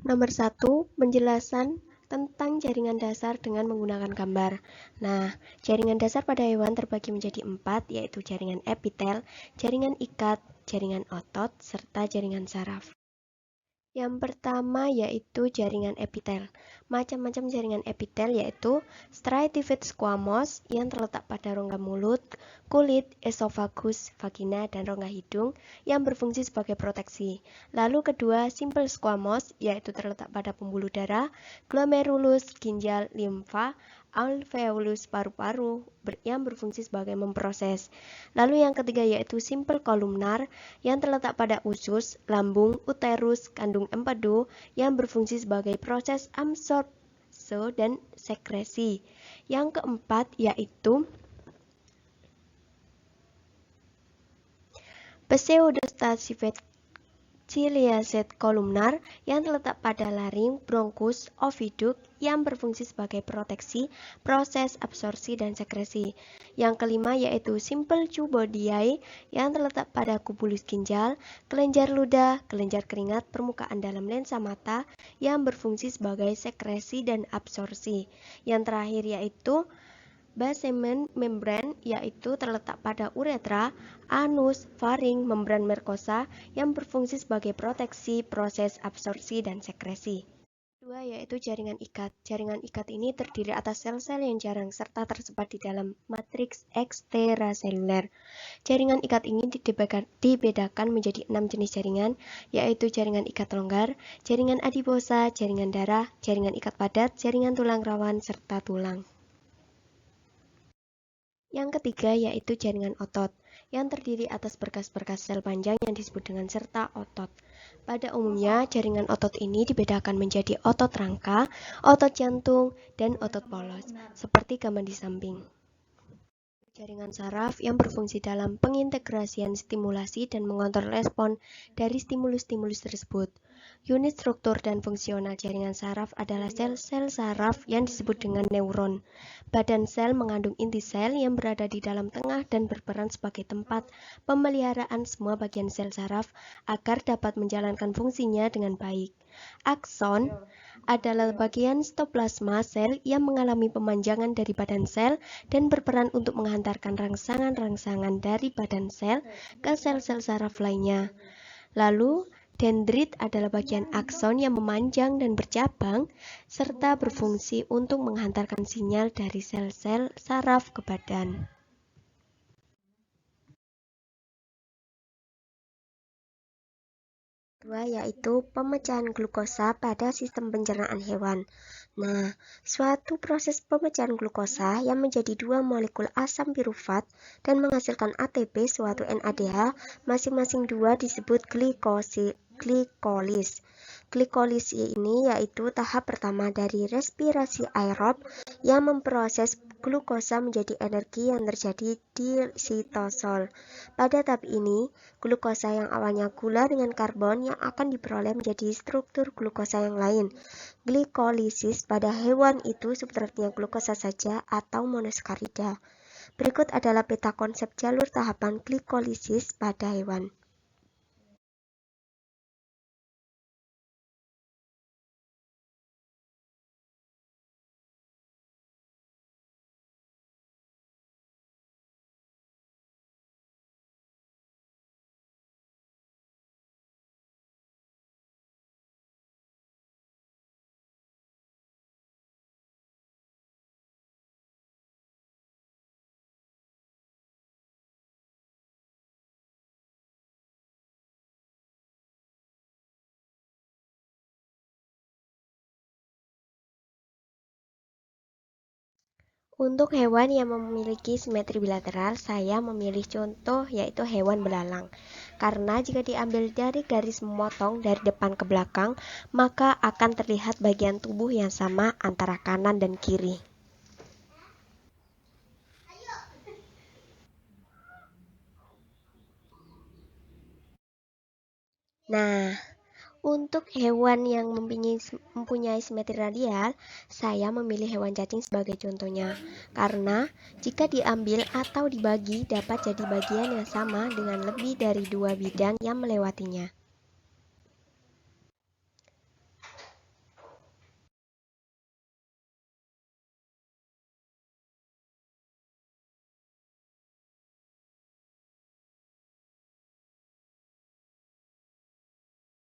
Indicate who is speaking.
Speaker 1: Nomor 1, penjelasan tentang jaringan dasar dengan menggunakan gambar. Nah, jaringan dasar pada hewan terbagi menjadi 4, yaitu jaringan epitel, jaringan ikat, jaringan otot, serta jaringan saraf. Yang pertama yaitu jaringan epitel. Macam-macam jaringan epitel yaitu stratified squamous yang terletak pada rongga mulut, kulit, esofagus, vagina, dan rongga hidung yang berfungsi sebagai proteksi. Lalu kedua, simple squamous yaitu terletak pada pembuluh darah, glomerulus, ginjal, limfa, alveolus paru-paru yang berfungsi sebagai memproses. Lalu yang ketiga yaitu simple columnar yang terletak pada usus, lambung, uterus, kandung empedu yang berfungsi sebagai proses absorpsi dan sekresi. Yang keempat yaitu pseudostratified ciliacid columnar yang terletak pada laring, bronkus, oviduct yang berfungsi sebagai proteksi, proses absorpsi dan sekresi. Yang kelima yaitu simple tubodiae yang terletak pada kubulus ginjal, kelenjar ludah, kelenjar keringat, permukaan dalam lensa mata yang berfungsi sebagai sekresi dan absorpsi. Yang terakhir yaitu basement membrane yaitu terletak pada uretra, anus, faring, membran mukosa yang berfungsi sebagai proteksi, proses absorpsi dan sekresi. Kedua yaitu jaringan ikat. Jaringan ikat ini terdiri atas sel-sel yang jarang serta tersebar di dalam matriks ekstraseluler. Jaringan ikat ini dibedakan menjadi 6 jenis jaringan, yaitu jaringan ikat longgar, jaringan adiposa, jaringan darah, jaringan ikat padat, jaringan tulang rawan, serta tulang. Yang ketiga yaitu jaringan otot, yang terdiri atas berkas-berkas sel panjang yang disebut dengan serta otot. Pada umumnya, jaringan otot ini dibedakan menjadi otot rangka, otot jantung, dan otot polos, seperti gambar di samping. Jaringan saraf yang berfungsi dalam pengintegrasian stimulasi dan mengontrol respon dari stimulus-stimulus tersebut. Unit struktur dan fungsional jaringan saraf adalah sel-sel saraf yang disebut dengan neuron. Badan sel mengandung inti sel yang berada di dalam tengah dan berperan sebagai tempat pemeliharaan semua bagian sel saraf agar dapat menjalankan fungsinya dengan baik. Akson adalah bagian sitoplasma sel yang mengalami pemanjangan dari badan sel dan berperan untuk menghantarkan rangsangan-rangsangan dari badan sel ke sel-sel saraf lainnya. Lalu, dendrit adalah bagian akson yang memanjang dan bercabang, serta berfungsi untuk menghantarkan sinyal dari sel-sel saraf ke badan. Kedua yaitu pemecahan glukosa pada sistem pencernaan hewan. Nah, suatu proses pemecahan glukosa yang menjadi dua molekul asam pirufat dan menghasilkan ATP suatu NADH, masing-masing dua disebut glikolis. Glikolis ini yaitu tahap pertama dari respirasi aerob yang memproses glukosa menjadi energi yang terjadi di sitosol. Pada tahap ini, glukosa yang awalnya gula dengan karbon yang akan diperoleh menjadi struktur glukosa yang lain. Glikolisis pada hewan itu substratnya glukosa saja atau monoskarida. Berikut adalah peta konsep jalur tahapan glikolisis pada hewan. Untuk hewan yang memiliki simetri bilateral, saya memilih contoh yaitu hewan belalang. Karena jika diambil dari garis memotong dari depan ke belakang, maka akan terlihat bagian tubuh yang sama antara kanan dan kiri. Nah, untuk hewan yang mempunyai simetri radial, saya memilih hewan cacing sebagai contohnya. Karena jika diambil atau dibagi dapat jadi bagian yang sama dengan lebih dari dua bidang yang melewatinya.